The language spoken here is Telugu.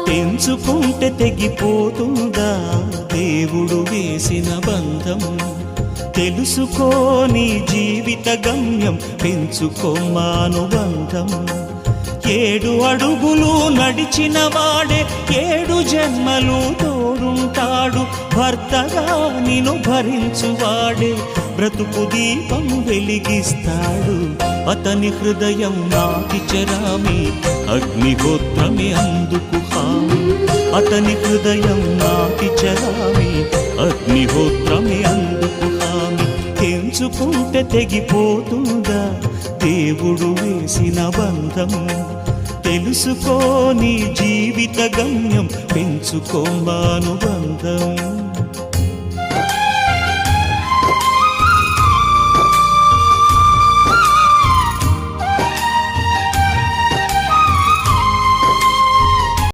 తెంచుకుంటే తెగిపోతుందా దేవుడు వేసిన బంధం? తెలుసుకో నీ జీవిత గమ్యం, పెంచుకోమానుబంధం. 7 అడుగులు నడిచిన వాడే 7 జన్మలు తోడుంటాడు. భర్తగా నిన్ను భరించువాడే బ్రతుకు దీపం వెలిగిస్తాడు. అతని హృదయం నాటి చెరామి, అగ్నిహోత్రమే అందుకు హామీ. అతని హృదయం నాటి చెరామి, అగ్నిహోత్రమే అందుకు హామీ. తెంచుకుంటే తెగిపోతుందా దేవుడు వేసిన బంధం? తెలుసుకో నీ జీవిత గమ్యం, పెంచుకోమానుబంధం.